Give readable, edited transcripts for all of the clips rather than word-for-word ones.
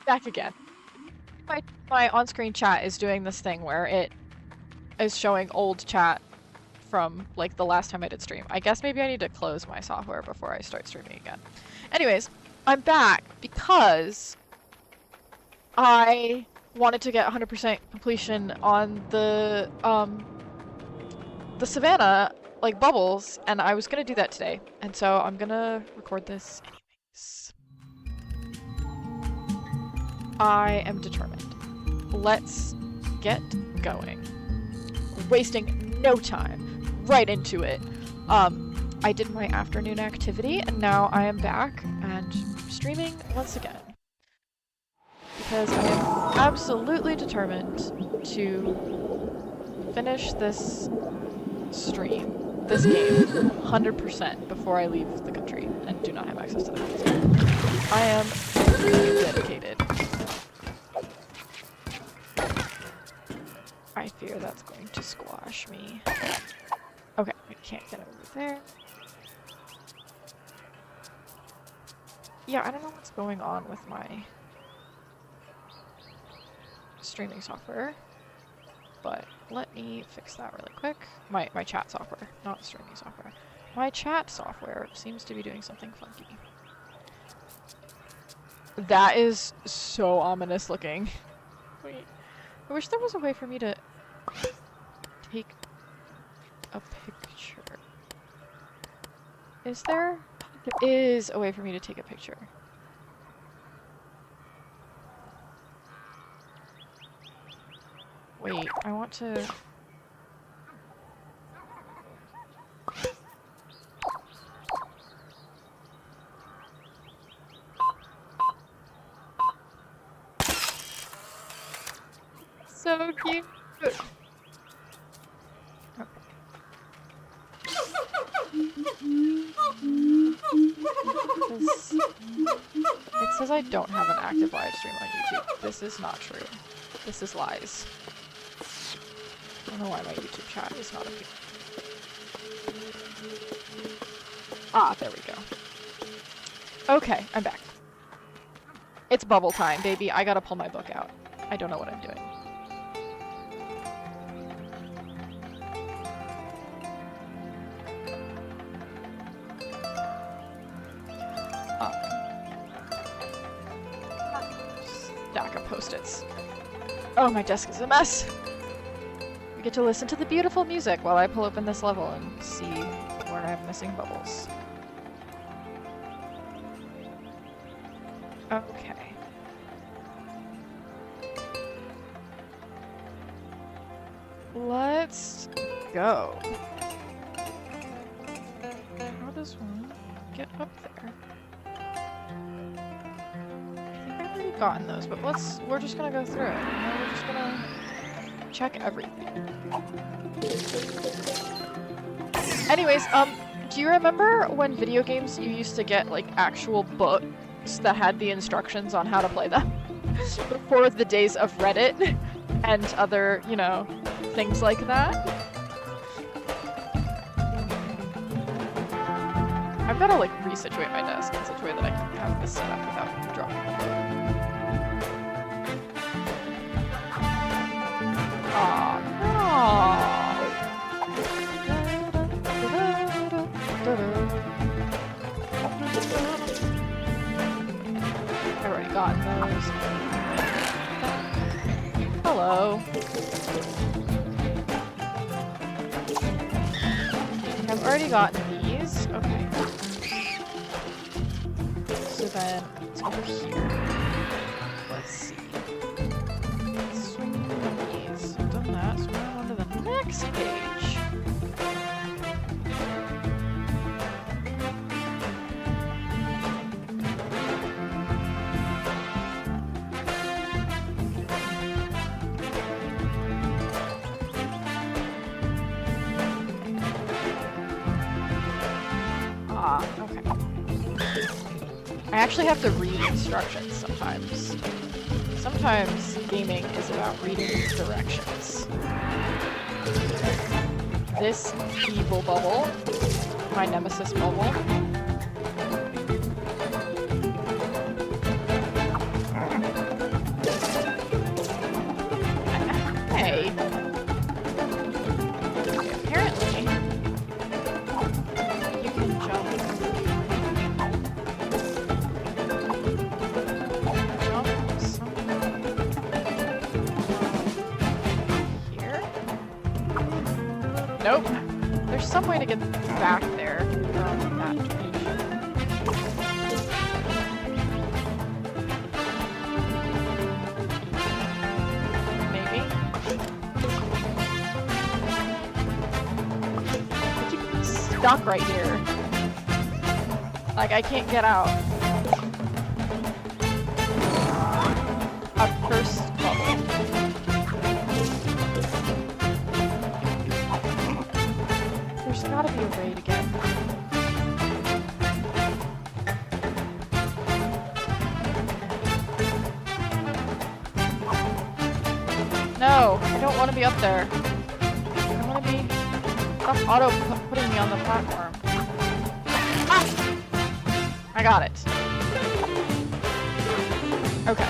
Back again. My on-screen chat is doing this thing where it is showing old chat from like the last time I did stream. I guess maybe I need to close my software before I start streaming again. Anyways, I'm back because I wanted to get 100% completion on the Savannah like bubbles, and I was gonna do that today, and so I'm gonna record this anyways. I am determined. Let's get going. Wasting no time. Right into it. I did my afternoon activity, and now I am back and streaming once again. Because I am absolutely determined to finish this stream, this game, 100% before I leave the country and do not have access to the console. I am really dedicated. I fear that's going to squash me. Okay, I can't get over there. Yeah, I don't know what's going on with my streaming software, but let me fix that really quick. My chat software, not streaming software. My chat software seems to be doing something funky. That is so ominous looking. Wait, I wish there was a way for me to take a picture. Is there? There is a way for me to take a picture. Wait, I want to... So cute! It says I don't have an active live stream on YouTube. This is not true. This is lies. I don't know why my YouTube chat is not appearing. Ah, there we go. Okay, I'm back. It's bubble time, baby. I gotta pull my book out. I don't know what I'm doing. Stack of post-its. Oh, my desk is a mess. We get to listen to the beautiful music while I pull open this level and see where I'm missing bubbles. Okay. Let's go. How does one get up there? Gotten those, but we're just gonna go through it. We're just gonna check everything. Anyways, do you remember when video games you used to get like actual books that had the instructions on how to play them? Before the days of Reddit and other, you know, things like that? I've gotta like resituate my desk in such a way that I can have this set up without dropping the book. Aw, I've already gotten those. Hello. I've already gotten these. Okay. So then it's over here. Let's see. Swing these. I've done that, so now on to the next page. Okay. I actually have to read instructions sometimes. Sometimes gaming is about reading directions. This evil bubble, my nemesis bubble. Nope. There's some way to get back there from that direction. Maybe. I keep getting stuck right here. Like, I can't get out. A first bubble. There's gotta be a way to get. No, I don't want to be up there. I want to be. Stop putting me on the platform. Ah! I got it. Okay.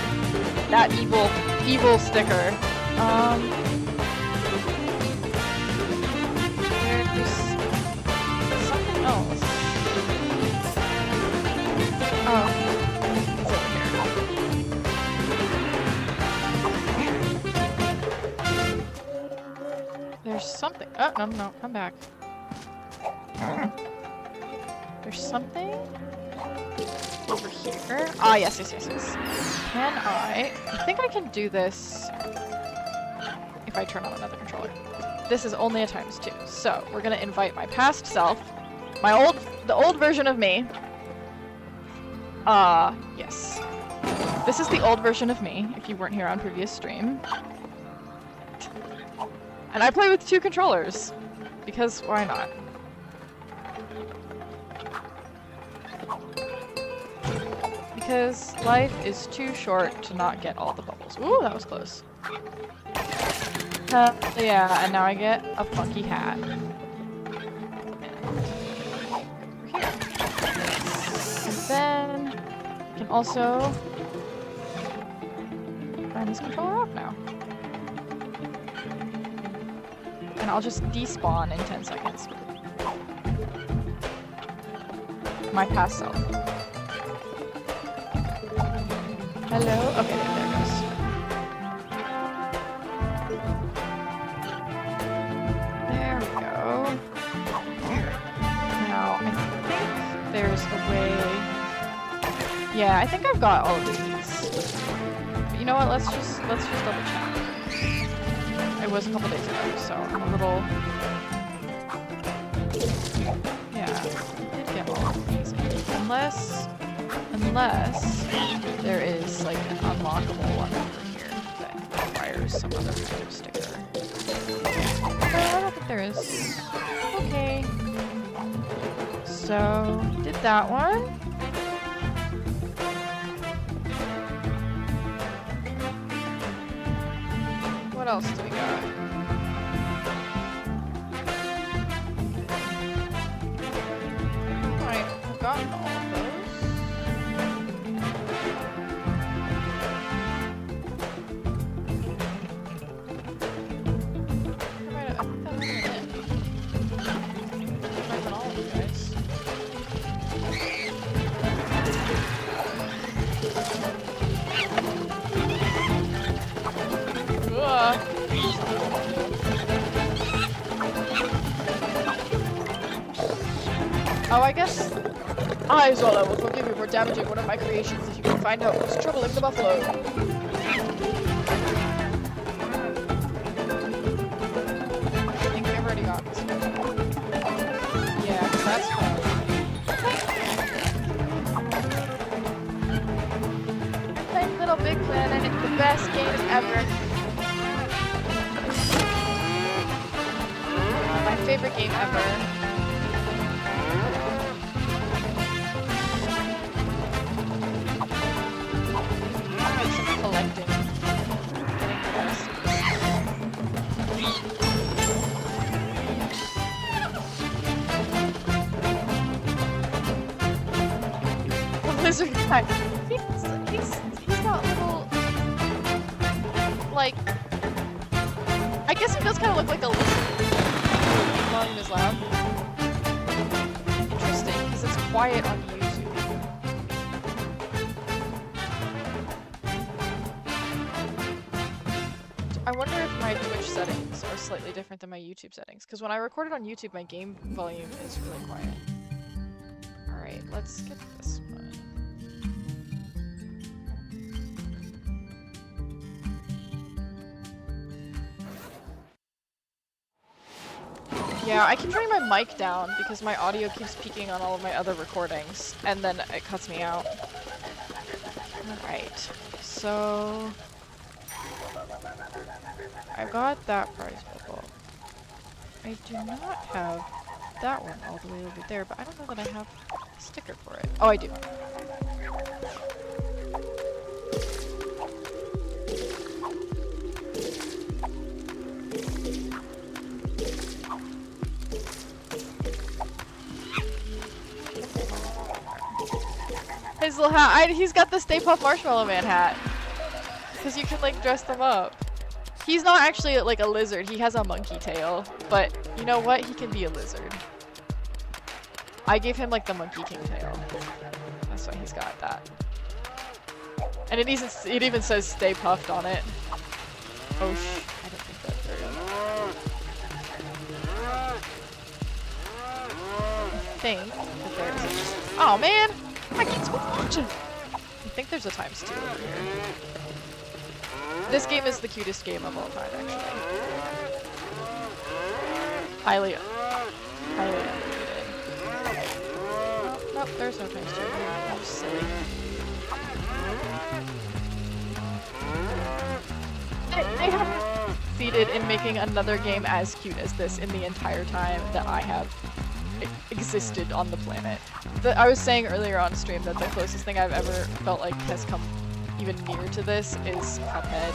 That evil sticker. There's something else. Oh. It's over here. There's something. Oh, no, come back. There's something over here. Ah, yes. Can I think I can do this if I turn on another controller. This is only a ×2, so we're gonna invite my past self, the old version of me. Yes. This is the old version of me, if you weren't here on previous stream. And I play with 2 controllers, because why not? Because life is too short to not get all the bubbles. Ooh, that was close. Yeah, and now I get a funky hat. And over here. And then I can also turn this controller off now. And I'll just despawn in 10 seconds. My past self. Hello? Okay, there it goes. There we go. Now, I think there's a way... Yeah, I think I've got all of these. But you know what? Let's just double check. It was a couple days ago, so I'm a little... Yeah, I did get all of these. Unless there is like an unlockable one over here that requires some other kind of sticker. No, I don't think there is. Okay. So, did that one. What else do we got? Alright, I've gotten all of those. Oh, I guess I, Zola, will forgive you for damaging one of my creations if you can find out what's troubling the buffalo. I think I've already got this one. Yeah, that's fun. I'm playing Little Big Planet, and it's the best game ever. My favorite game ever. Lizard guy. He's got little, like, I guess he does kind of look like a lizard. Volume is loud. Interesting, because it's quiet on YouTube. I wonder if my Twitch settings are slightly different than my YouTube settings, because when I record it on YouTube, my game volume is really quiet. Alright, let's get this one. Yeah, I keep turning my mic down because my audio keeps peaking on all of my other recordings, and then it cuts me out. Alright, so... I got that prize bubble. I do not have that one all the way over there, but I don't know that I have a sticker for it. Oh, I do. His little hat. He's got the Stay Puft Marshmallow Man hat. Because you can, like, dress them up. He's not actually, like, a lizard. He has a monkey tail. But, you know what? He can be a lizard. I gave him, like, the Monkey King tail. That's why he's got that. And it even says Stay Puft on it. Oh, I don't think that through. I think that there's a... Oh, man! I can't watch it! I think there's a ×2 over here. This game is the cutest game of all time, actually. Highly underrated. Nope, there's no ×2 here. I'm just silly. They haven't succeeded in making another game as cute as this in the entire time that I have existed on the planet. I was saying earlier on stream that the closest thing I've ever felt like has come even near to this is Cuphead,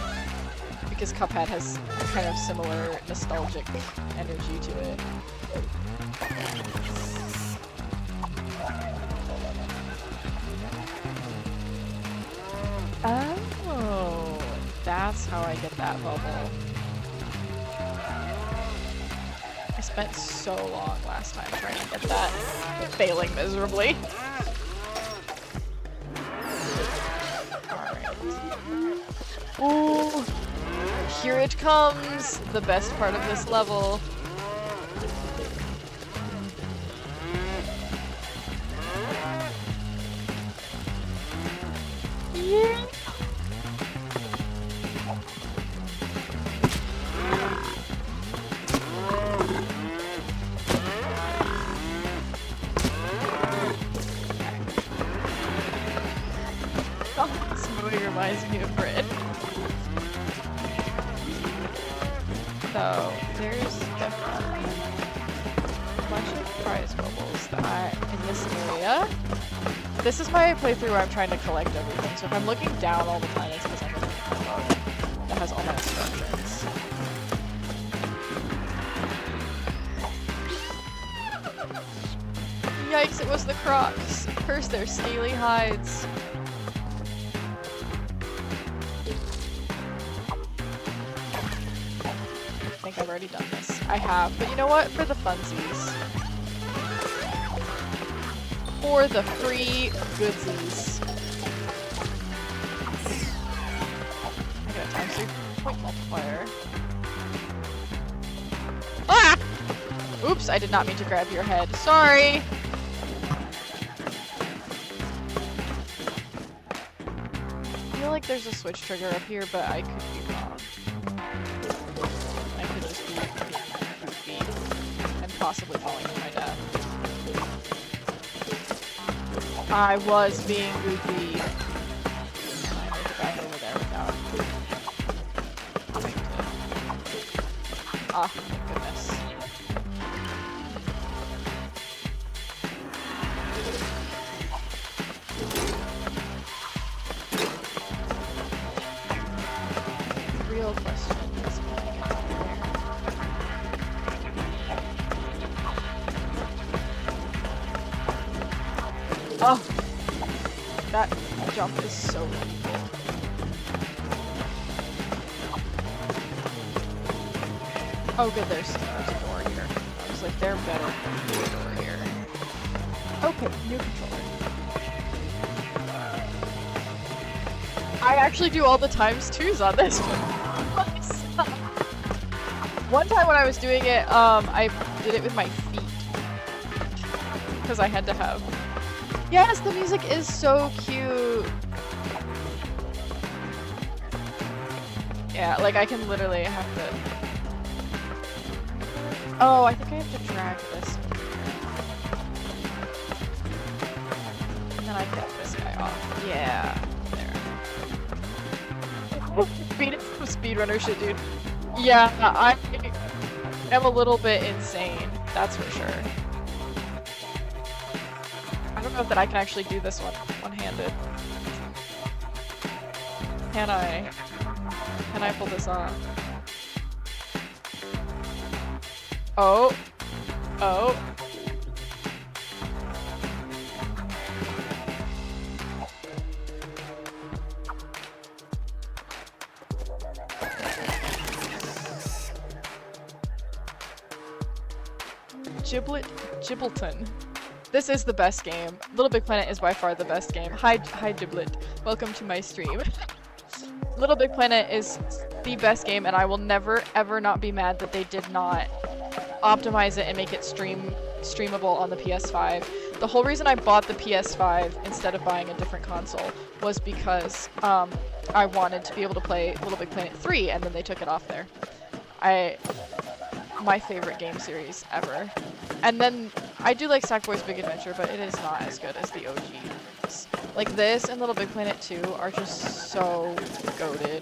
because Cuphead has kind of similar nostalgic energy to it. Oh, that's how I get that bubble. I spent so long last time trying to get that, failing miserably. Alright. Ooh! Here it comes! The best part of this level. Yeah! This movie reminds me of Brit. So, there's definitely a bunch of prize bubbles that in this area. This is my playthrough where I'm trying to collect everything, so if I'm looking down all the time, it's because I'm looking for a book that has all my instructions. Yikes, it was the Crocs. Curse their scaly hides. I think I've already done this. I have, but you know what? For the funsies. For the free goodsies. I got a ×3 point multiplier. Ah! Oops, I did not mean to grab your head. Sorry! I feel like there's a switch trigger up here, but I could be wrong. I could just be goofy and possibly falling to my death. I was being goofy. There's a guy over there without having to... Ah, thank goodness. The real question is when I get there. Oh! That jump is so evil. Oh good, there's a door here. I was like, there better be a door here. Okay, new controller. I actually do all the ×2s on this one. One time when I was doing it, I did it with my feet. Because I had to have... Yes, the music is so cute! Yeah, like I can literally have to... Oh, I think I have to drag this. And then I get this guy off. Yeah, there. Speed is some speedrunner shit, dude. Yeah, I am a little bit insane, that's for sure. I don't know that I can actually do this one-handed. Can I? Can I pull this off? Oh. Oh. Gibbleton. This is the best game. Little Big Planet is by far the best game. Hi Giblet. Welcome to my stream. Little Big Planet is the best game, and I will never ever not be mad that they did not optimize it and make it streamable on the PS5. The whole reason I bought the PS5 instead of buying a different console was because I wanted to be able to play Little Big Planet 3, and then they took it off there. My favorite game series ever. And then I do like Sackboy's Big Adventure, but it is not as good as the OGs. Like this and Little Big Planet 2 are just so goated.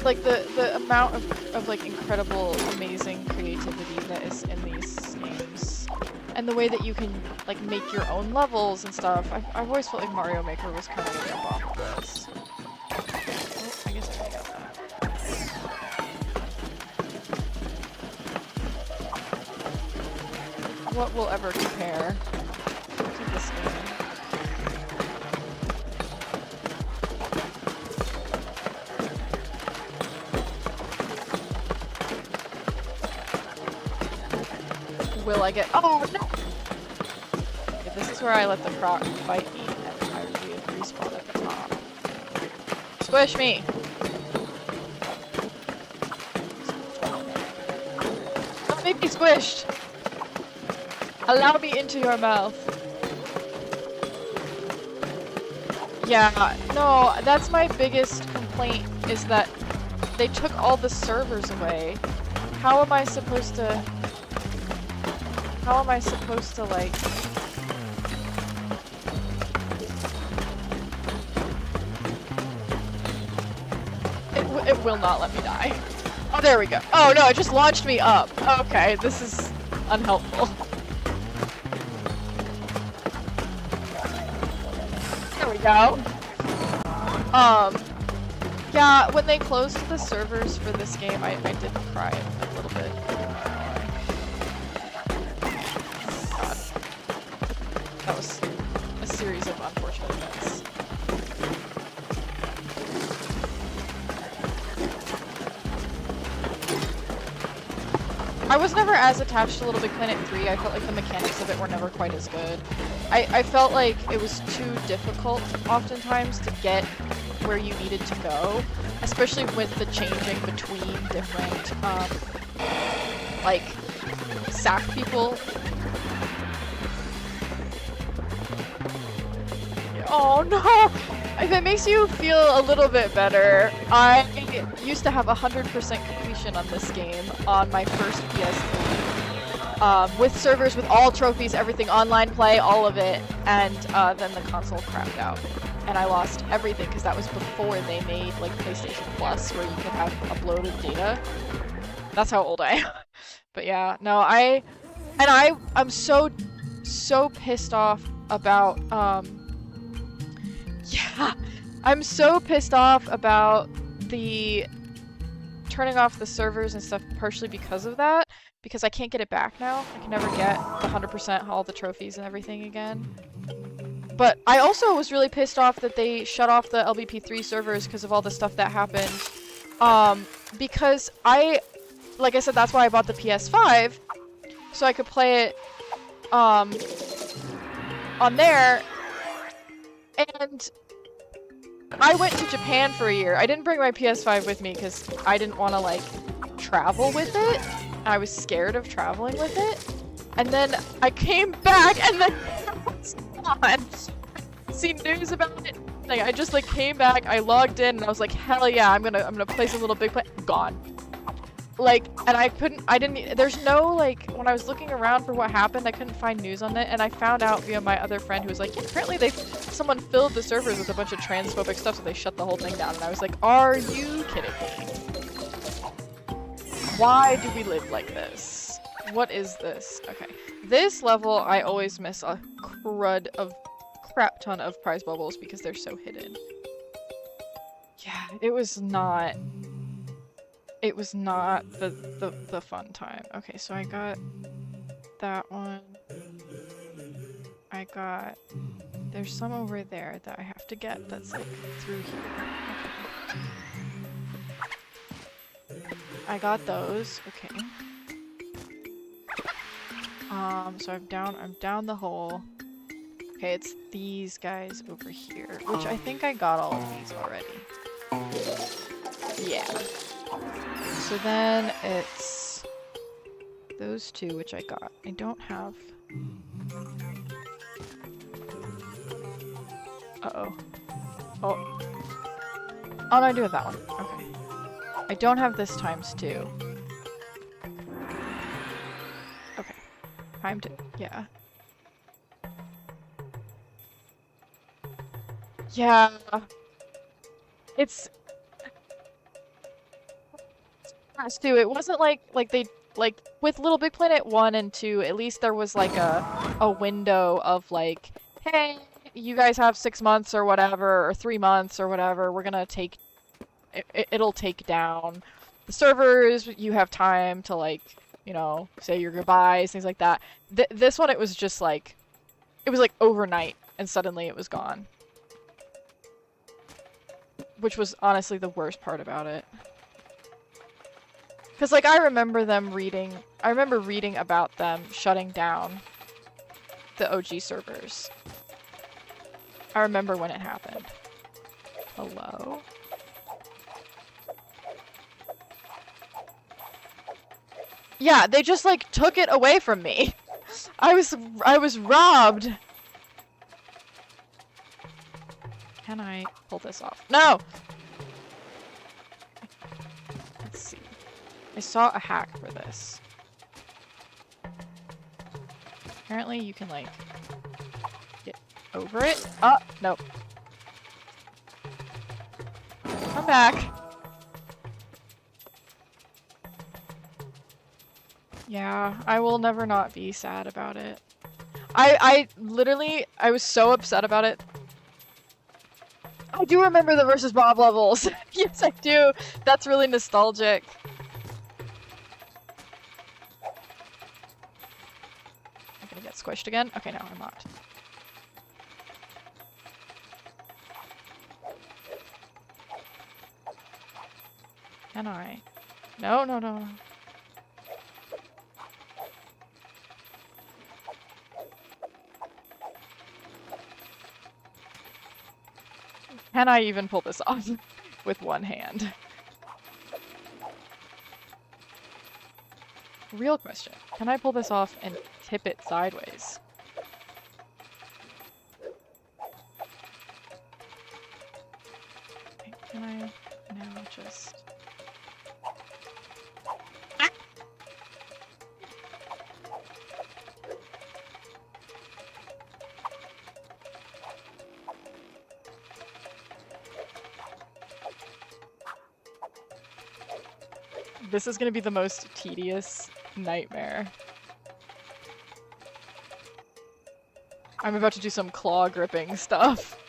Like the amount of like incredible, amazing creativity that is in these games. And the way that you can like make your own levels and stuff. I've always felt like Mario Maker was kind of a jump off of this. Oh, I guess I got that. What will ever compare to this game? Will I get— oh no! Okay, this is where I let the croc fight me and I respawn at the top. Squish me! Don't make me squished! Allow me into your mouth. Yeah, no, that's my biggest complaint, is that they took all the servers away. How am I supposed to like... It will not let me die. Oh, there we go. Oh no, it just launched me up. Okay, this is unhelpful. There we go. Yeah, when they closed the servers for this game, I did cry a little bit. God. That was a series of unfortunate events. I was never as attached to Little Big Planet 3. I felt like the mechanics of it were never quite as good. I felt like it was too difficult oftentimes to get where you needed to go, especially with the changing between different, like, sack people. Oh no! If it makes you feel a little bit better, I used to have 100% completion on this game on my first PS3. With servers, with all trophies, everything, online play, all of it, and then the console crapped out. And I lost everything because that was before they made like PlayStation Plus where you could have uploaded data. That's how old I am. But yeah, no, I'm so pissed off about yeah, I'm so pissed off about the turning off the servers and stuff partially because of that, because I can't get it back now. I can never get the 100% all the trophies and everything again. But I also was really pissed off that they shut off the LBP3 servers because of all the stuff that happened. Because like I said, that's why I bought the PS5, so I could play it on there, and I went to Japan for a year. I didn't bring my PS5 with me because I didn't want to, like, travel with it. I was scared of traveling with it. And then I came back, and then it's gone. See news about it. Like, I just, like, came back, I logged in, and I was like, hell yeah, I'm gonna play some little big play. Gone. Like, and there's no, like, when I was looking around for what happened, I couldn't find news on it, and I found out via my other friend who was like, yeah, apparently someone filled the servers with a bunch of transphobic stuff, so they shut the whole thing down, and I was like, are you kidding me? Why do we live like this? What is this? Okay. This level, I always miss a crap ton of prize bubbles because they're so hidden. Yeah, it was not the fun time. Okay, so I got that one. There's some over there that I have to get that's like through here. Okay. I got those. Okay. So I'm down the hole. Okay, it's these guys over here, which I think I got all of these already. Yeah. So then it's those two, which I got. I don't have... Uh-oh. Oh. Oh, no, I do have that one. Okay. I don't have this ×2. Okay. Time to... Yeah. Yeah. It's... too. It wasn't like they with Little Big Planet 1 and 2, at least there was like a window of like, hey, you guys have 6 months or whatever, or 3 months or whatever, we're gonna take it'll take down the servers, you have time to, like, you know, say your goodbyes, things like that. This one, it was just like, it was like overnight and suddenly it was gone, which was honestly the worst part about it. Because, like, I remember reading about them shutting down the OG servers. I remember when it happened. Hello? Yeah, they just, like, took it away from me. I was robbed. Can I pull this off? No! Let's see. I saw a hack for this. Apparently you can, like, get over it. Oh, nope. Come back. Yeah, I will never not be sad about it. I literally, I was so upset about it. I do remember the versus Bob levels. Yes, I do. That's really nostalgic. I'm gonna get squished again? Okay, no, I'm not. Can I? No, no, no. Can I even pull this off with one hand? Real question. Can I pull this off and tip it sideways? Okay, can I now just... Ah! This is gonna be the most tedious nightmare. I'm about to do some claw gripping stuff.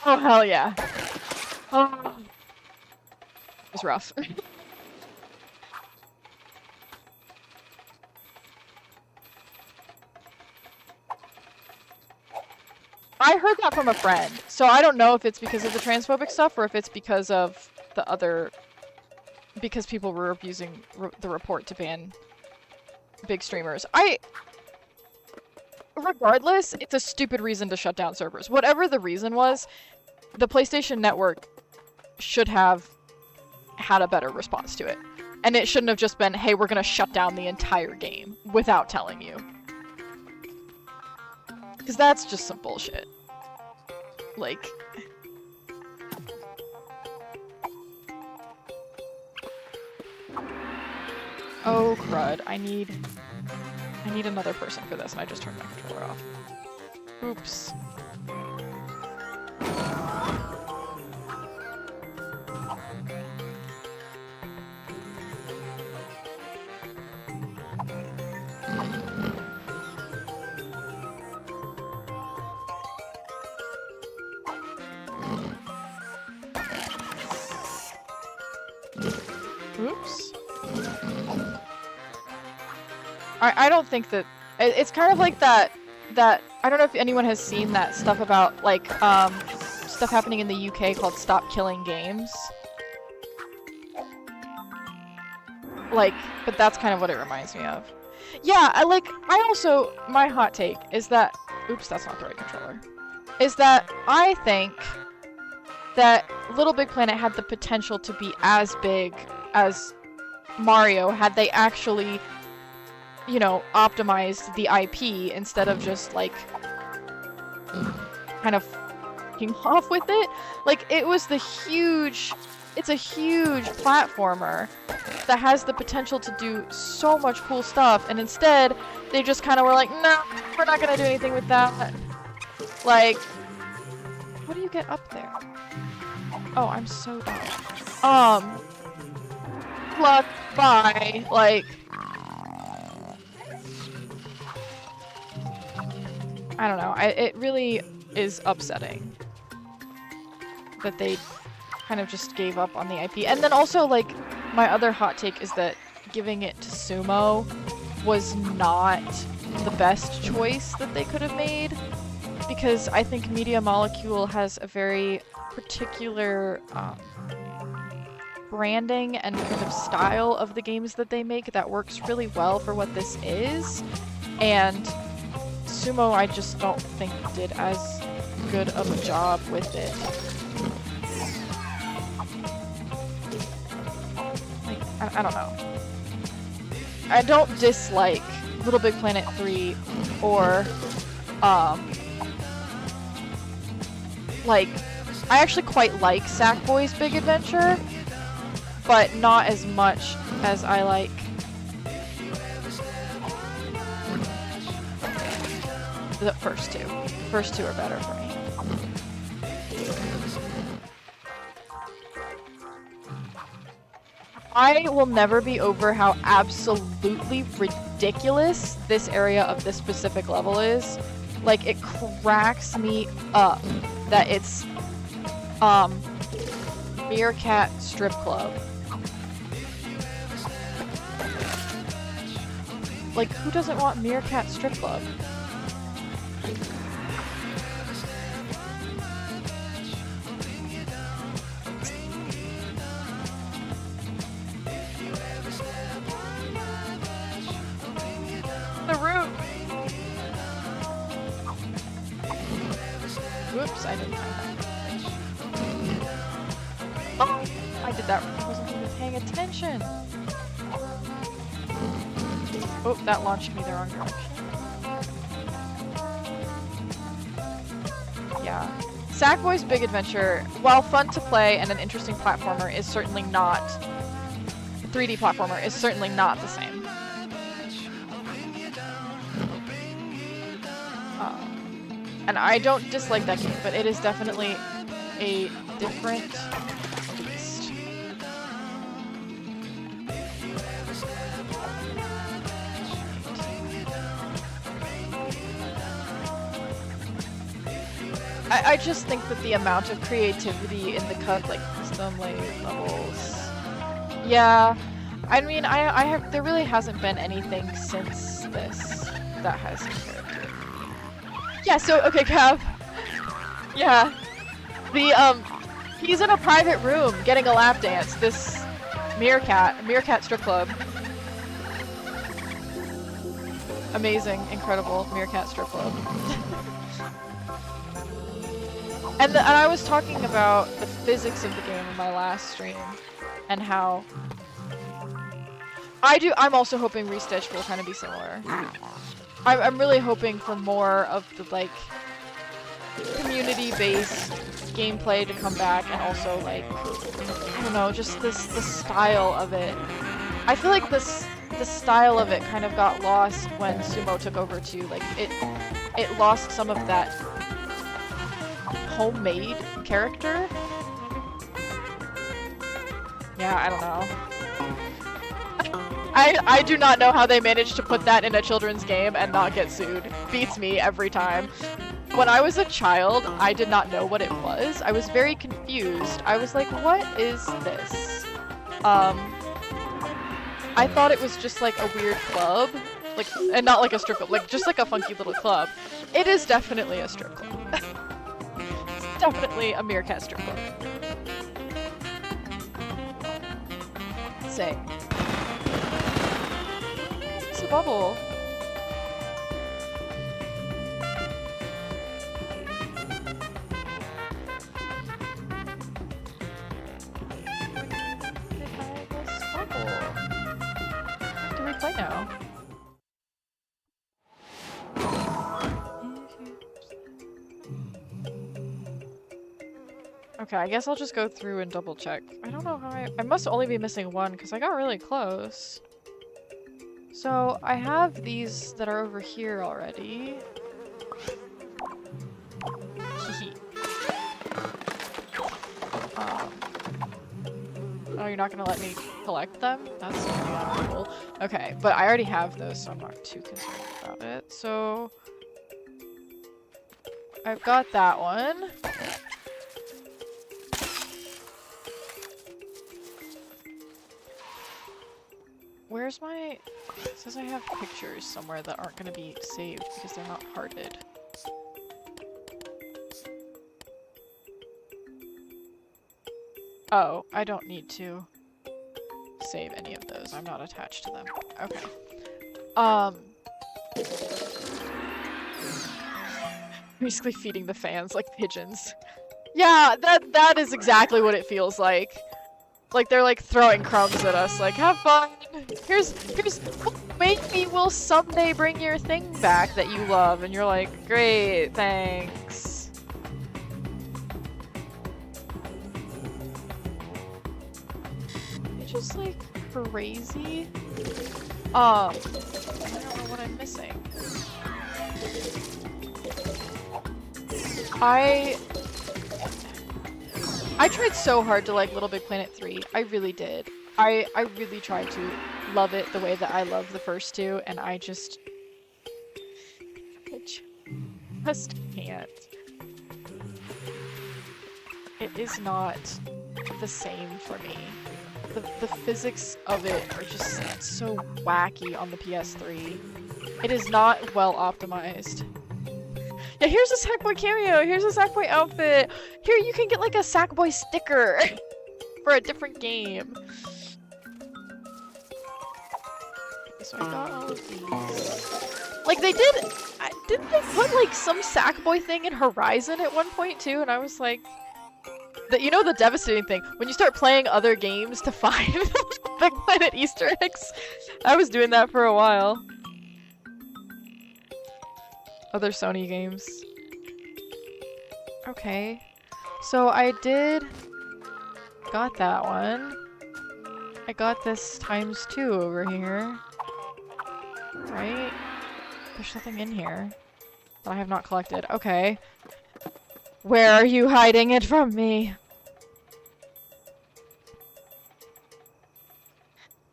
Oh, hell yeah. Oh. was rough. I heard that from a friend, so I don't know if it's because of the transphobic stuff or if it's because of the other... because people were abusing the report to ban big streamers. Regardless, it's a stupid reason to shut down servers. Whatever the reason was, the PlayStation Network should have had a better response to it. And it shouldn't have just been, hey, we're gonna shut down the entire game without telling you. Because that's just some bullshit. Like... Oh crud, I need another person for this, and I just turned my controller off. Oops. Oops. I don't think that... It's kind of like that... I don't know if anyone has seen that stuff about, like, stuff happening in the UK called Stop Killing Games. Like, but that's kind of what it reminds me of. Yeah, I also... My hot take is that... Oops, that's not the right controller. Is that I think that Little Big Planet had the potential to be as big as Mario had they actually... you know, optimized the IP instead of just, like, kind of f***ing off with it. Like, it was the huge... It's a huge platformer that has the potential to do so much cool stuff, and instead, they just kind of were like, no, we're not gonna do anything with that. Like, how do you get up there? Oh, I'm so dumb. Luck, bye, like... I don't know, it really is upsetting that they kind of just gave up on the IP. And then also, like, my other hot take is that giving it to Sumo was not the best choice that they could have made, because I think Media Molecule has a very particular branding and kind of style of the games that they make that works really well for what this is, and Sumo, I just don't think did as good of a job with it. Like, I don't know. I don't dislike Little Big Planet 3 or, like, I actually quite like Sackboy's Big Adventure, but not as much as I like the first two. The first two are better for me. I will never be over how absolutely ridiculous this area of this specific level is. Like, it cracks me up that it's, Meerkat Strip Club. Like, who doesn't want Meerkat Strip Club? Whoops, I didn't find that. Oh, I did that. I wasn't even paying attention. Oh, that launched me the wrong direction. Yeah. Sackboy's Big Adventure, while fun to play and an interesting platformer, is certainly not... 3D platformer is certainly not the same. And I don't dislike that game, but it is definitely a different beast. I just think that the amount of creativity in the like custom layer levels Yeah, I mean, I have, there really hasn't been anything since this that has compared to it. Yeah, so, okay, Cav. Yeah. He's in a private room getting a lap dance, this Meerkat strip club. Amazing, incredible Meerkat strip club. And I was talking about the physics of the game in my last stream, and how I'm also hoping Restitch will kind of be similar. I'm really hoping for more of the, like, community-based gameplay to come back, and also, like, I don't know, just the style of it. I feel like the style of it kind of got lost when Sumo took over too. Like, it lost some of that homemade character. Yeah, I don't know. I do not know how they managed to put that in a children's game and not get sued. Beats me every time. When I was a child, I did not know what it was. I was very confused. I was like, what is this? I thought it was just like a weird club. Like, and not like a strip club, like just like a funky little club. It is definitely a strip club. It's definitely a Meerkat strip club. Say. It's a bubble. Do we play now? Okay, I guess I'll just go through and double check. I don't know how I must only be missing one because I got really close. So I have these that are over here already. Oh, you're not gonna let me collect them? That's pretty cool. Okay, but I already have those, so I'm not too concerned about it. So I've got that one. Where's my... It says I have pictures somewhere that aren't gonna be saved because they're not hearted. Oh, I don't need to save any of those. I'm not attached to them. Okay. Basically feeding the fans like pigeons. Yeah, that is exactly what it feels like. Like they're like throwing crumbs at us, like, have fun. Here's maybe we'll someday bring your thing back that you love, and you're like, great, thanks. It's just like crazy. I don't know what I'm missing. I tried so hard to like Little Big Planet 3. I really did. I really tried to love it the way that I loved the first two, and I just can't. It is not the same for me. The physics of it are just so wacky on the PS3. It is not well optimized. Yeah, here's a Sackboy cameo! Here's a Sackboy outfit! Here, you can get like a Sackboy sticker for a different game. Okay, so I got all of these. Like, they didn't they put like some Sackboy thing in Horizon at one point too? And I was like, you know the devastating thing? When you start playing other games to find Big Planet Easter eggs? I was doing that for a while. Other Sony games. Okay. So I got that one. I got this ×2 over here. Right? There's nothing in here that I have not collected. Okay. Where are you hiding it from me?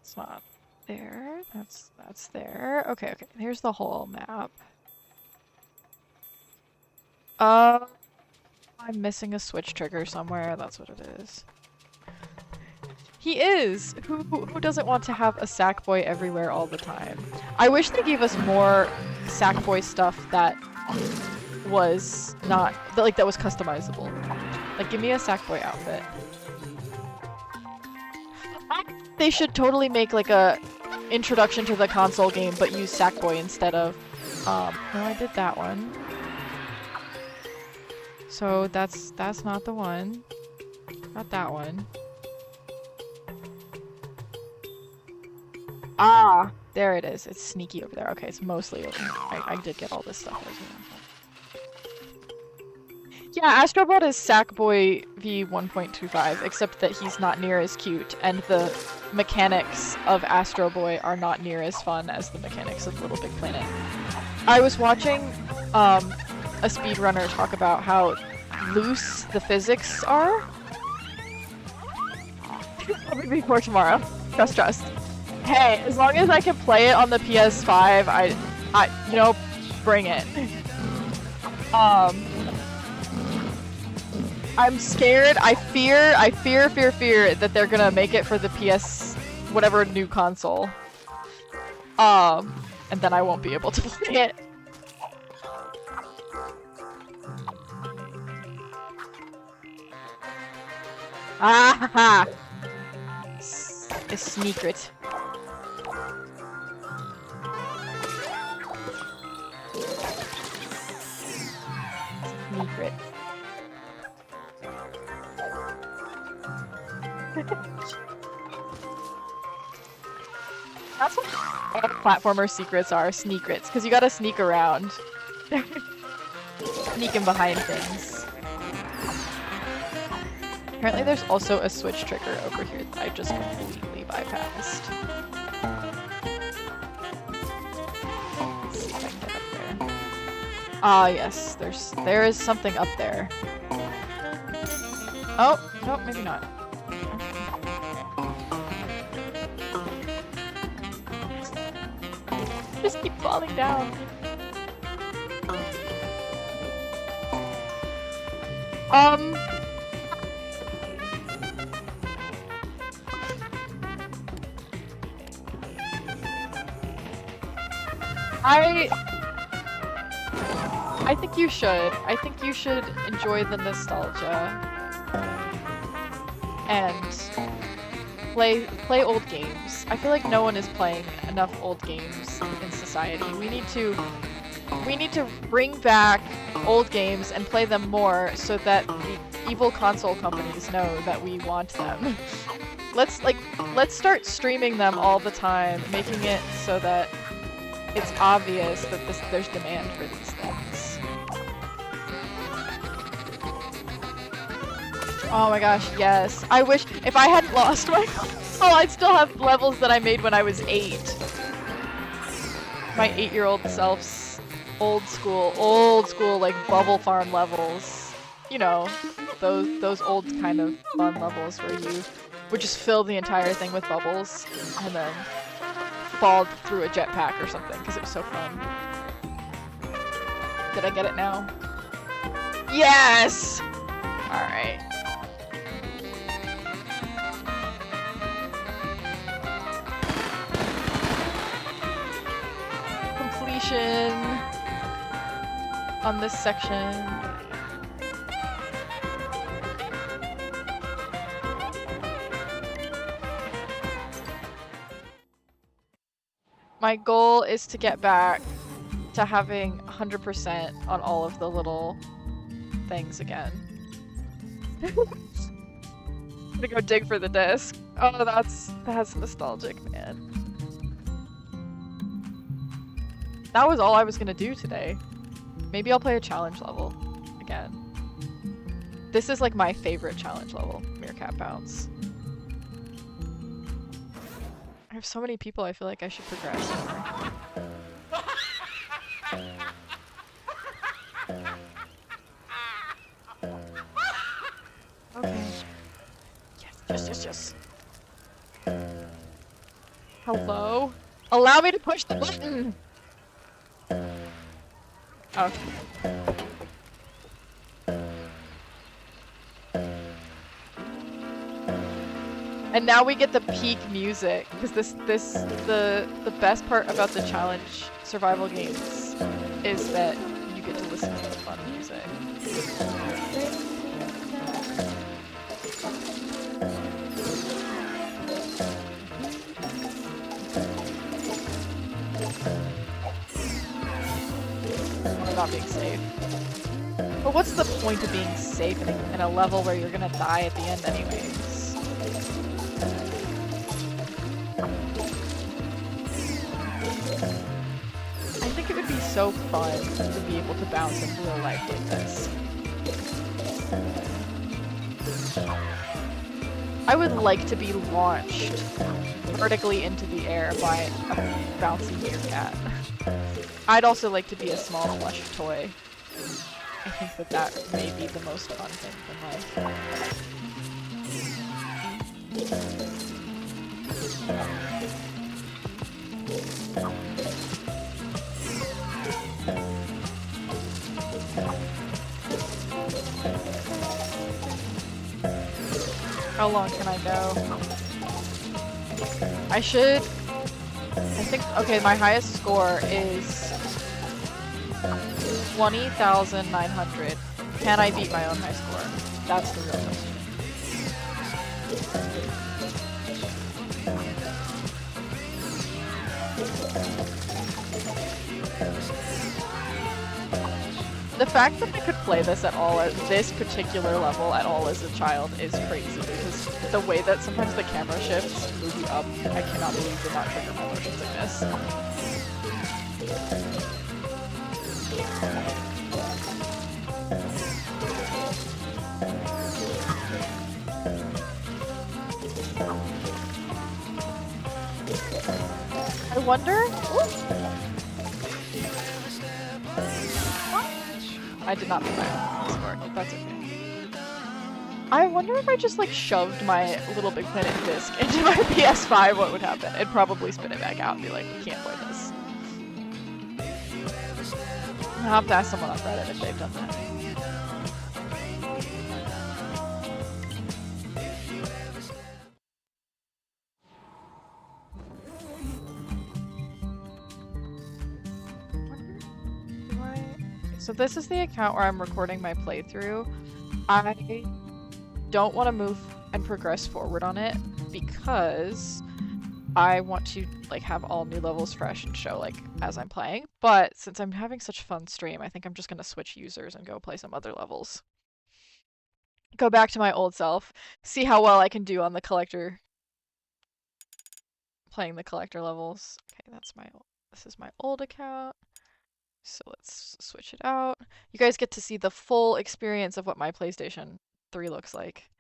It's not there. That's there. Okay, okay. Here's the whole map. I'm missing a switch trigger somewhere. That's what it is. He is! Who doesn't want to have a Sackboy everywhere all the time? I wish they gave us more Sackboy stuff that was not, that was customizable. Like, give me a Sackboy outfit. They should totally make like a introduction to the console game, but use Sackboy instead of, no, I did that one. So that's not the one. Not that one. Ah! There it is. It's sneaky over there. Okay, it's mostly over here. I did get all this stuff. Yeah, Astrobot is Sackboy v 1.25, except that he's not near as cute, and the mechanics of Astro Boy are not near as fun as the mechanics of Little Big Planet. I was watching a speedrunner talk about how loose the physics are. Probably before tomorrow. Trust. Hey, as long as I can play it on the PS5, I you know, bring it. I'm scared. I fear that they're gonna make it for the PS, whatever new console. And then I won't be able to play it. Ah ha! A secret. Secret. That's what all platformer secrets are, sneakrets, because you gotta sneak around. Sneaking behind things. Apparently there's also a switch trigger over here that I just completely bypassed. Let's see if I can get up there. Ah, yes, there is something up there. Oh, no, maybe not. Just keep falling down. I think you should. I think you should enjoy the nostalgia and play old games. I feel like no one is playing enough old games in society. We need to bring back old games and play them more so that the evil console companies know that we want them. Let's start streaming them all the time, making it so that it's obvious that there's demand for these things. Oh my gosh, yes. I wish if I hadn't lost my console, I'd still have levels that I made when I was 8. My 8-year-old self's old school, like Bubble Farm levels. You know, those old kind of fun levels where you would just fill the entire thing with bubbles and then fall through a jetpack or something because it was so fun. Did I get it now? Yes! Alright. Completion on this section. My goal is to get back to having 100% on all of the little things again. I'm gonna go dig for the disc. Oh, that's nostalgic, man. That was all I was gonna do today. Maybe I'll play a challenge level again. This is like my favorite challenge level, Meerkat Bounce. I have so many people I feel like I should progress more. Okay. Yes. Hello? Allow me to push the button! Okay. And now we get the peak music, because the best part about the challenge survival games is that you get to listen to the fun music. I'm not being safe. But what's the point of being safe in a level where you're gonna die at the end anyways? I think it would be so fun to be able to bounce in real life like this. I would like to be launched vertically into the air by a bouncy meerkat. I'd also like to be a small plush toy. I think that may be the most fun thing in life. How long can I go? I think, okay, my highest score is 20,900. Can I beat my own high score? That's the real question. The fact that I could play this at all at this particular level at all as a child is crazy, because the way that sometimes the camera shifts to move you up, I cannot believe did not trigger my motion sickness. I wonder. I did not beat my own score. That's okay. I wonder if I just like shoved my Little Big Planet disc into my PS5, what would happen? It'd probably spit it back out and be like, we can't play this. I'll have to ask someone on Reddit if they've done that. So this is the account where I'm recording my playthrough. I don't want to move and progress forward on it because I want to like have all new levels fresh and show like as I'm playing. But since I'm having such fun stream, I think I'm just gonna switch users and go play some other levels. Go back to my old self, see how well I can do on the collector, playing the collector levels. Okay, this is my old account. So let's switch it out. You guys get to see the full experience of what my PlayStation 3 looks like.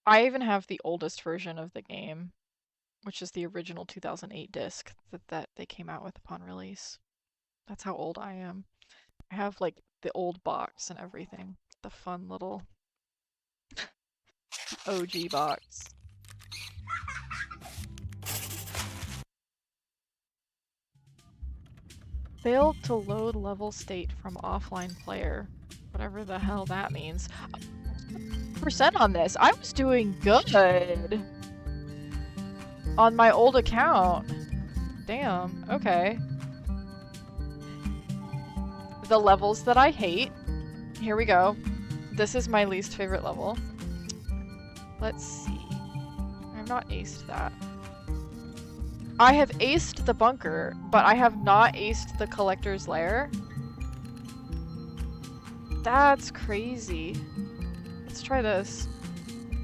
I even have the oldest version of the game, which is the original 2008 disc that they came out with upon release. That's how old I am. I have like the old box and everything. The fun little OG box. Failed to load level state from offline player. Whatever the hell that means. Percent on this. I was doing good on my old account. Damn, okay. The levels that I hate. Here we go. This is my least favorite level. Let's see. I've not aced that. I have aced the bunker, but I have not aced the collector's lair. That's crazy. Let's try this.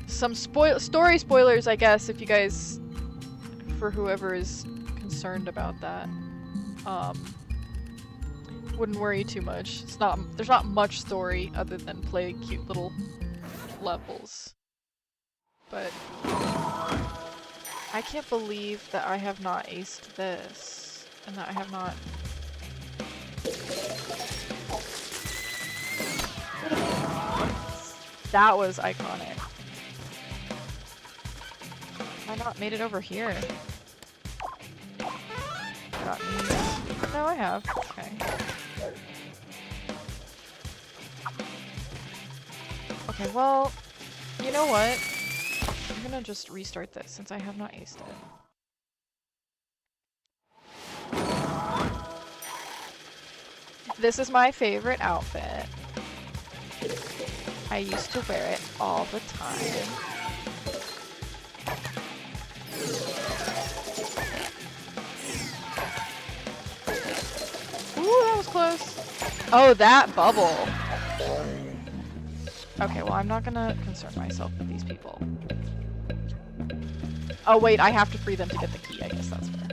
Some story spoilers, I guess, if you guys, for whoever is concerned about that. Wouldn't worry too much. There's not much story other than play cute little levels. But I can't believe that I have not aced this and that I have not. That was iconic. I not made it over here. Got me. No, I have. Okay. Okay, well, you know what? I'm gonna just restart this since I have not aced it. This is my favorite outfit. I used to wear it all the time. Ooh, that was close. Oh, that bubble. Okay, well, I'm not gonna concern myself with these people. Oh, wait, I have to free them to get the key. I guess that's fair.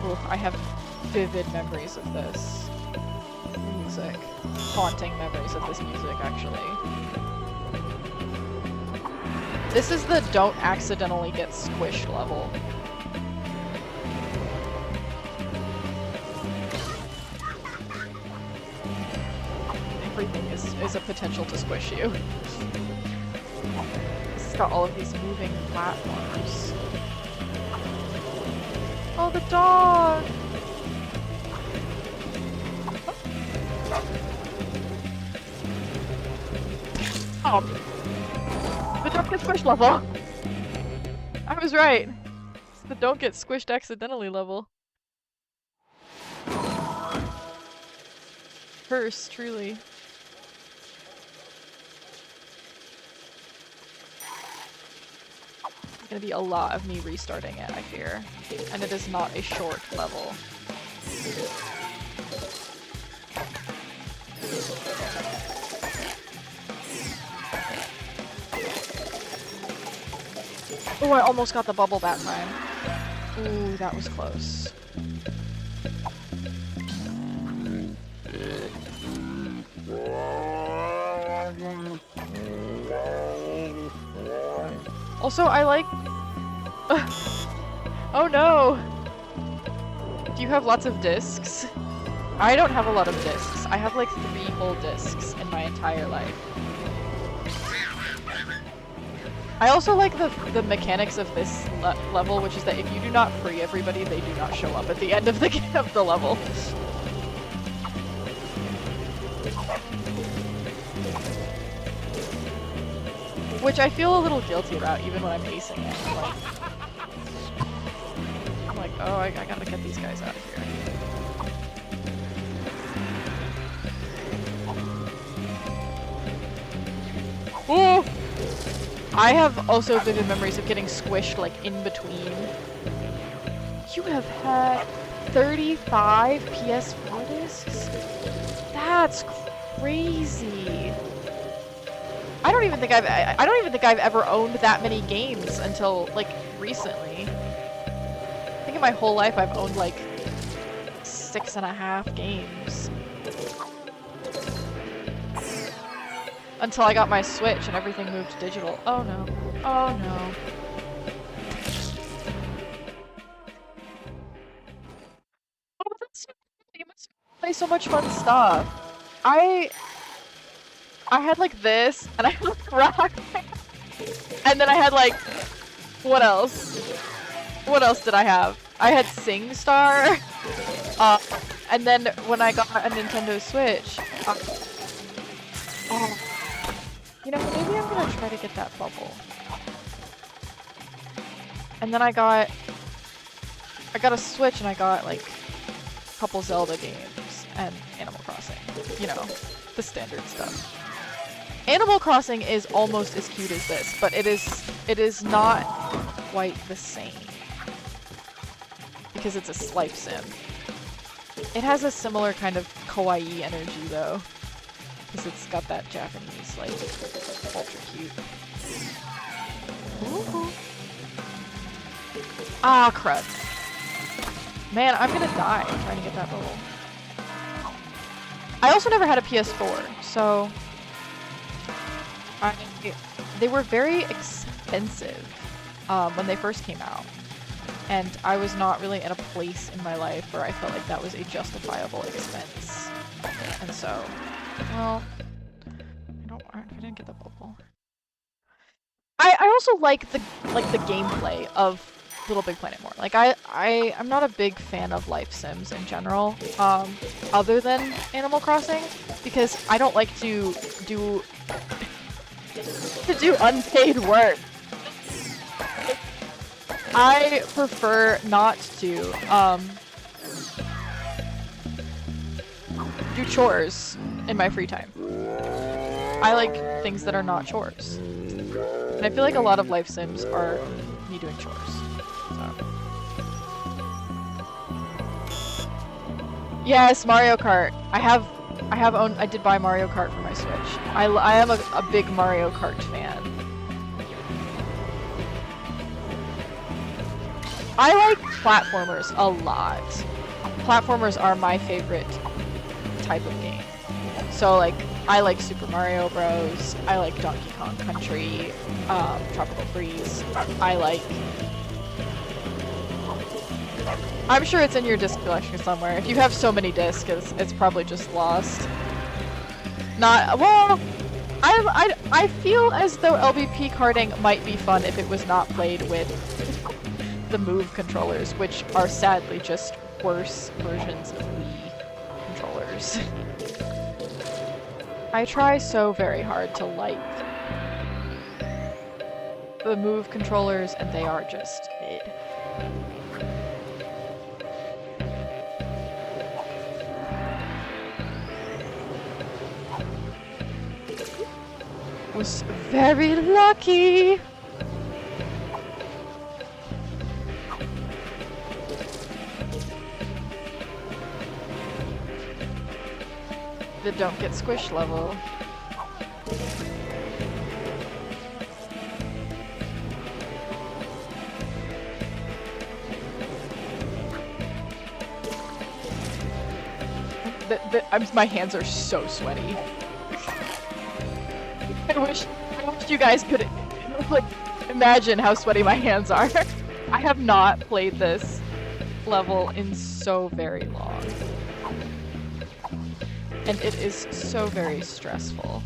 Ooh, I have vivid memories of this music. Haunting memories of this music, actually. This is the don't accidentally get squished level. Everything is a potential to squish you. It's got all of these moving platforms. Oh, the dog! Oh. The don't get squished level! I was right. It's the don't get squished accidentally level. Curse, truly. It's gonna be a lot of me restarting it, I fear. And it is not a short level. Oh, I almost got the bubble that time. Ooh, that was close. Also, I like... Oh no! Do you have lots of discs? I don't have a lot of discs. I have like 3 whole discs in my entire life. I also like the mechanics of this level, which is that if you do not free everybody, they do not show up at the end of the level. Which I feel a little guilty about, even when I'm acing it. I'm like, oh, I gotta get these guys out of here. Ooh! I have also vivid memories of getting squished, like, in between. You have had 35 PS4 discs? That's crazy. I don't even think I've ever owned that many games until, like, recently. I think in my whole life I've owned, like, 6.5 games. Until I got my Switch and everything moved digital. Oh no. Oh no. Oh, that's so cool. You must play so much fun stuff. I had like this, and I had like rock, and then I had like, what else? What else did I have? I had SingStar, and then when I got a Nintendo Switch, you know, maybe I'm gonna try to get that bubble. And then I got a Switch, and I got like a couple Zelda games and Animal Crossing. You know, the standard stuff. Animal Crossing is almost as cute as this, but it is not quite the same. Because it's a life sim. It has a similar kind of kawaii energy though. Because it's got that Japanese, like, ultra cute. Ooh. Ah, crud. Man, I'm gonna die trying to get that bubble. I also never had a PS4, so... they were very expensive when they first came out. and I was not really in a place in my life where I felt like that was a justifiable expense. And so, well, I didn't get the bubble. I also like the gameplay of Little Big Planet more. Like I'm not a big fan of life sims in general, other than Animal Crossing, because I don't like to do unpaid work. I prefer not to do chores in my free time. I like things that are not chores. And I feel like a lot of life sims are me doing chores. So. Yes, Mario Kart. I did buy Mario Kart for my Switch. I am a big Mario Kart fan. I like platformers a lot. Platformers are my favorite type of game. So like, I like Super Mario Bros. I like Donkey Kong Country, Tropical Freeze. I'm sure it's in your disc collection somewhere. If you have so many discs, it's probably just lost. I feel as though LBP karting might be fun if it was not played with the Move controllers, which are sadly just worse versions of Wii controllers. I try so very hard to like the Move controllers, and they are just mid. Was very lucky. The don't get squished level. My hands are so sweaty. I wish you guys could like imagine how sweaty my hands are. I have not played this level in so very long. And it is so very stressful.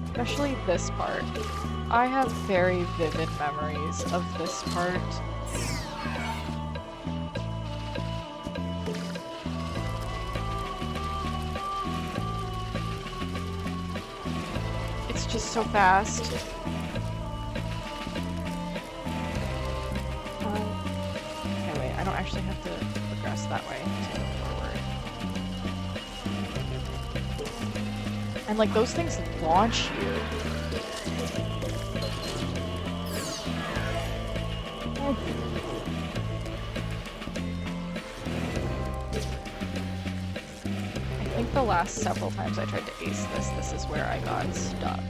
Especially this part. I have very vivid memories of this part. It's just so fast. Okay, wait, I don't actually have to progress that way to go forward. And like, those things launch you. I think the last several times I tried to ace this is where I got stuck.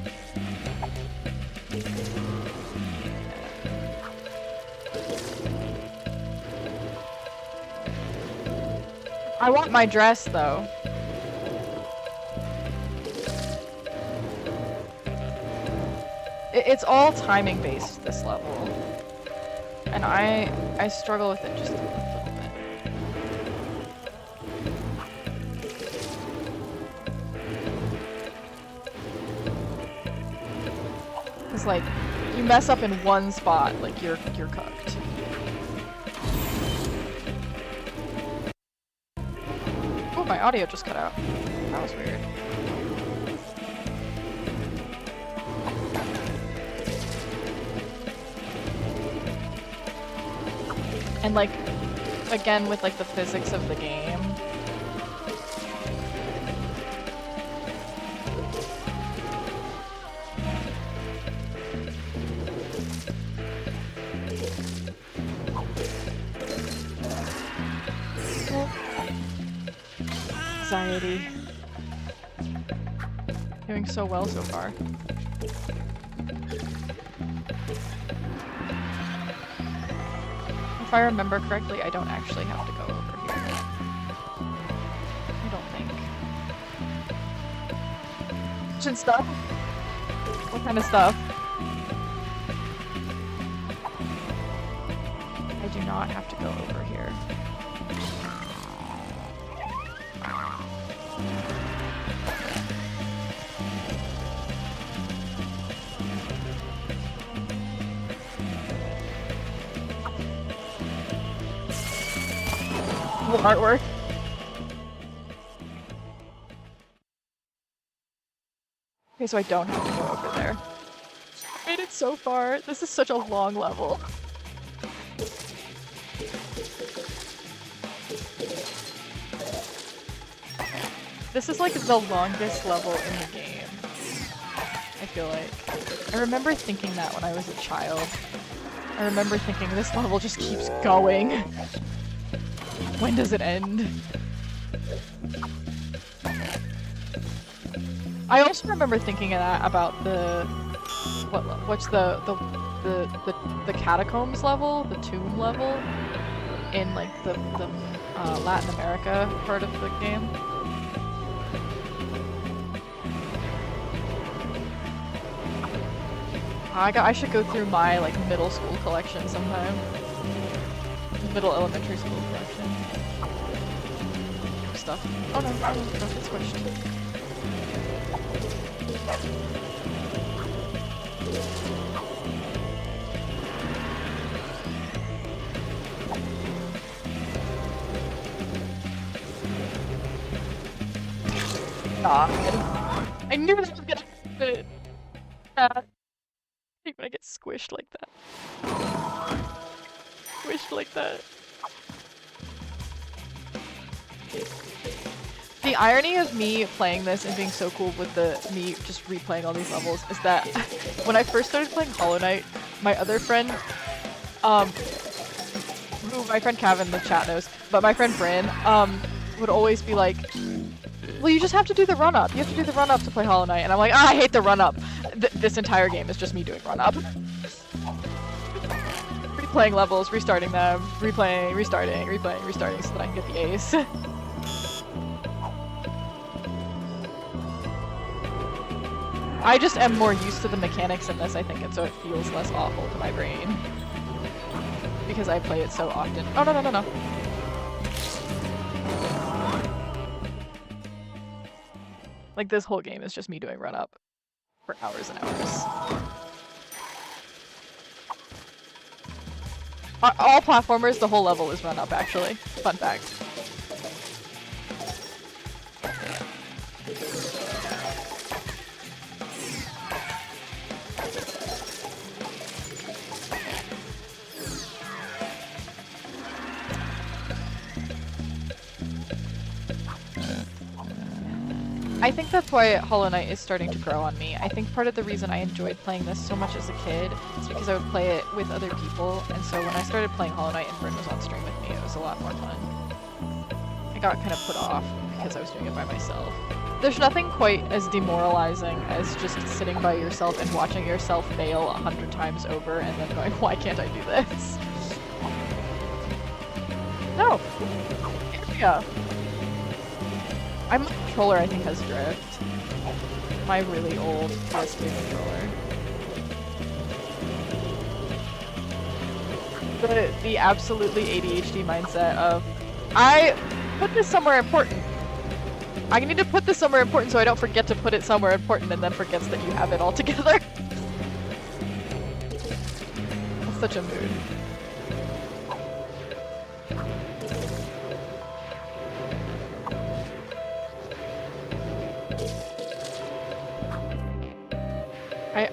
I want my dress, though. It's all timing based, this level. And I struggle with it just a little bit. It's like, you mess up in one spot, like you're cooked. Oh, my audio just cut out. That was weird. And like, again with like the physics of the game. Anxiety. Doing so well so far. If I remember correctly, I don't actually have to go over here. I don't think. Kitchen stuff? What kind of stuff? I do not have to go over here. Cool artwork. Okay, so I don't have to go over there. I made it so far. This is such a long level. This is like the longest level in the game, I feel like. I remember thinking that when I was a child. I remember thinking this level just keeps going. When does it end? I also remember thinking of that about the what's the catacombs level, the tomb level in like the Latin America part of the game. I should go through my like middle school collection sometime. Middle elementary school collection. Stuff. Oh no, don't get squished. God. I knew this was gonna happen. I think when I get squished like that. Squished like that. The irony of me playing this and being so cool with me just replaying all these levels is that when I first started playing Hollow Knight, my other friend, who my friend Cav in the chat knows, but my friend Bryn, would always be like, well, you just have to do the run-up. You have to do the run-up to play Hollow Knight. And I'm like, I hate the run-up. This entire game is just me doing run-up. Replaying levels, restarting them, replaying, restarting, replaying, restarting so that I can get the ace. I just am more used to the mechanics in this, I think, and so it feels less awful to my brain. Because I play it so often. Oh, no, no, no, no. Like, this whole game is just me doing run-up for hours and hours. All platformers, the whole level is run-up, actually. Fun fact. I think that's why Hollow Knight is starting to grow on me. I think part of the reason I enjoyed playing this so much as a kid is because I would play it with other people, and so when I started playing Hollow Knight and Bryn was on stream with me, it was a lot more fun. I got kind of put off because I was doing it by myself. There's nothing quite as demoralizing as just sitting by yourself and watching yourself fail 100 times over and then going, why can't I do this? No! Here we go. My controller, I think, has drift. My really old PSP controller. The absolutely ADHD mindset of, I put this somewhere important. I need to put this somewhere important so I don't forget to put it somewhere important and then forgets that you have it all together. That's such a mood.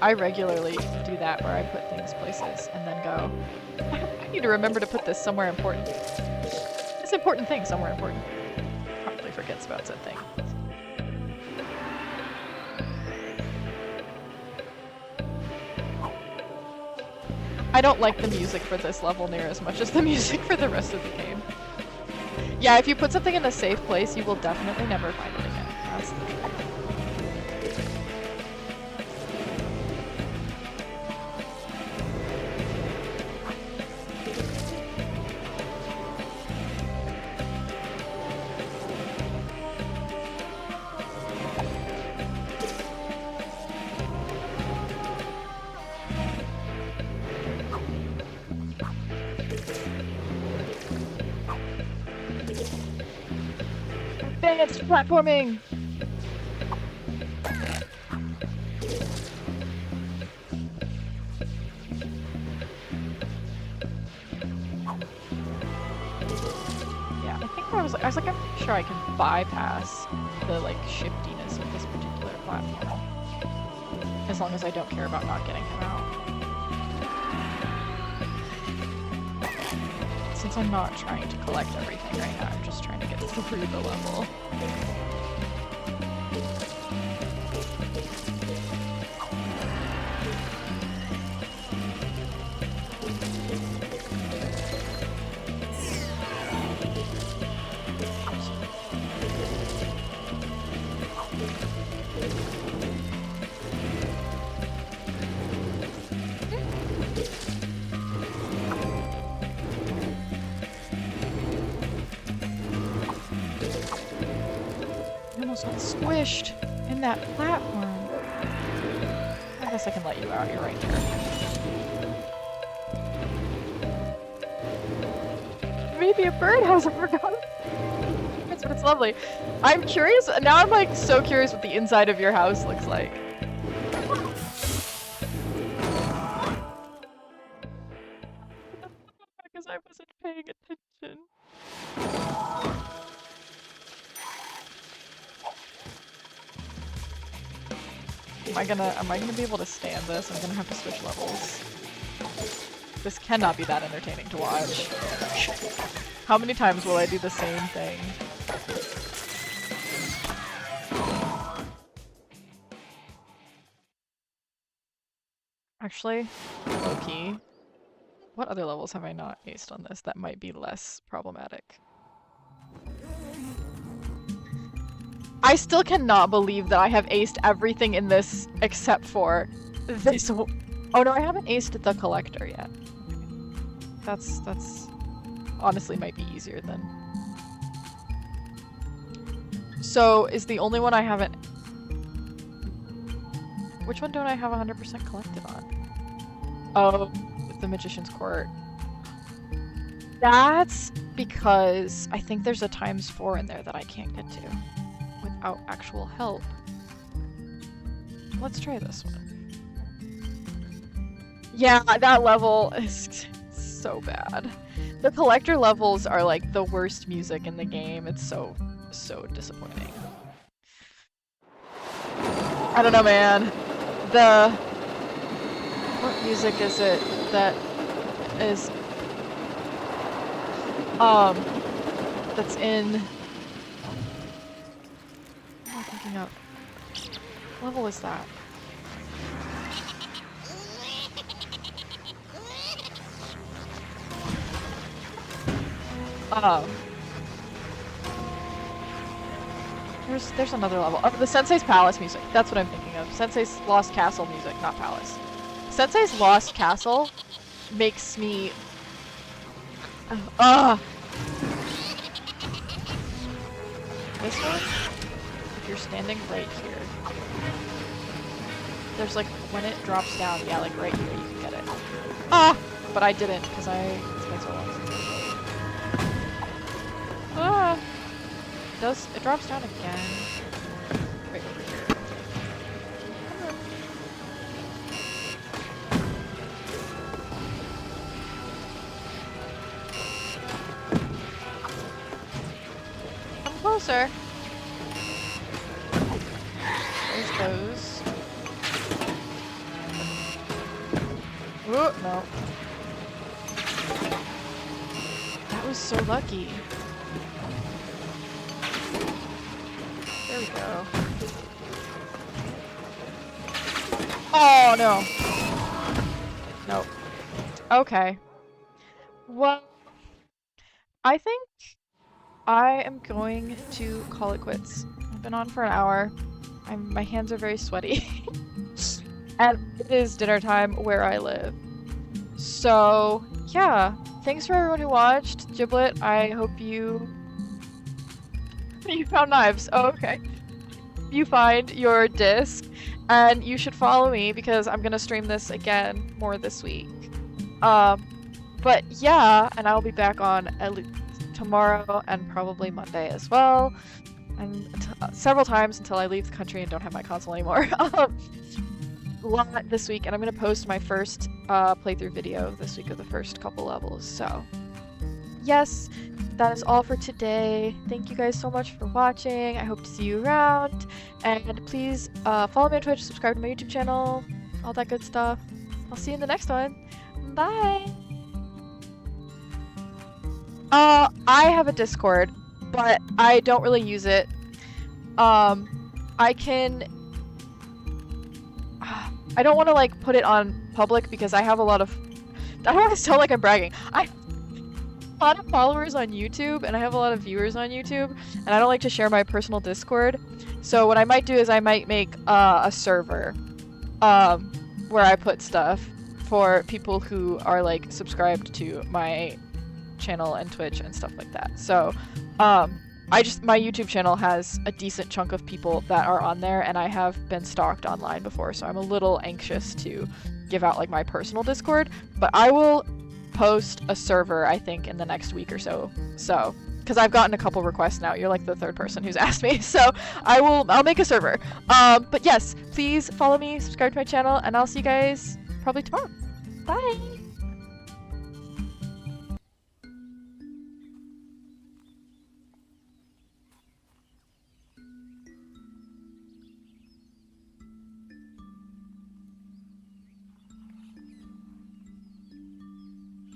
I regularly do that where I put things places and then go, I need to remember to put this somewhere important. This important thing somewhere important. Probably forgets about said thing. I don't like the music for this level near as much as the music for the rest of the game. Yeah, if you put something in a safe place, you will definitely never find it again. That's the truth. Advanced platforming! Yeah, I think I was like, I'm pretty sure I can bypass the like shiftiness of this particular platform. As long as I don't care about not getting him out. Since I'm not trying to collect everything right now, I'm just trying to get through the level. Got squished in that platform. I guess I can let you out. You're right there. Maybe a birdhouse. I forgot. But it's lovely. I'm curious. Now I'm like so curious what the inside of your house looks like. Because I wasn't paying attention. Am I gonna be able to stand this? I'm gonna have to switch levels. This cannot be that entertaining to watch. How many times will I do the same thing? Actually, low-key. What other levels have I not aced on this that might be less problematic? I still cannot believe that I have aced everything in this except for this. Oh no, I haven't aced the collector yet. That's honestly might be easier than. So is the only one I haven't. Which one don't I have 100% collected on? Oh, the Magician's Court. That's because I think there's a ×4 in there that I can't get to. Without actual help. Let's try this one. Yeah, that level is so bad. The collector levels are like the worst music in the game. It's so disappointing. I don't know, man. What music is it that is that's in up. What level is that? Oh. There's another level. Oh, the Sensei's Palace music. That's what I'm thinking of. Sensei's Lost Castle music, not Palace. Sensei's Lost Castle makes me... This one? If you're standing right here. There's like, when it drops down, yeah, like right here, you can get it. Ah! But I didn't, because it's been so long since I played. Ah! It drops down again. Right over here. Come closer. There's those. Ooh, no. That was so lucky. There we go. Oh, no. Nope. Okay. Well, I think I am going to call it quits. I've been on for an hour. My hands are very sweaty. And it is dinner time where I live. So, yeah. Thanks for everyone who watched. Giblet, I hope you found knives. Oh, okay. You find your disc, and you should follow me because I'm gonna stream this again more this week. But yeah, and I'll be back on at least tomorrow and probably Monday as well. and several times until I leave the country and don't have my console anymore. A lot this week, and I'm gonna post my first playthrough video this week of the first couple levels. So yes, that is all for today. Thank you guys so much for watching. I hope to see you around, and please follow me on Twitch, subscribe to my YouTube channel, all that good stuff. I'll see you in the next one. Bye. I have a Discord, but I don't really use it. I don't want to like put it on public because I have a lot of, I don't want to sound like I'm bragging. I have a lot of followers on YouTube and I have a lot of viewers on YouTube, and I don't like to share my personal Discord. So what I might do is I might make a server where I put stuff for people who are like subscribed to my channel and Twitch and stuff like that. So my YouTube channel has a decent chunk of people that are on there, and I have been stalked online before, so I'm a little anxious to give out like my personal Discord, but I will post a server I think in the next week or so. So because I've gotten a couple requests now. You're like the third person who's asked me, so I'll make a server. But yes, please follow me, subscribe to my channel, and I'll see you guys probably tomorrow. Bye.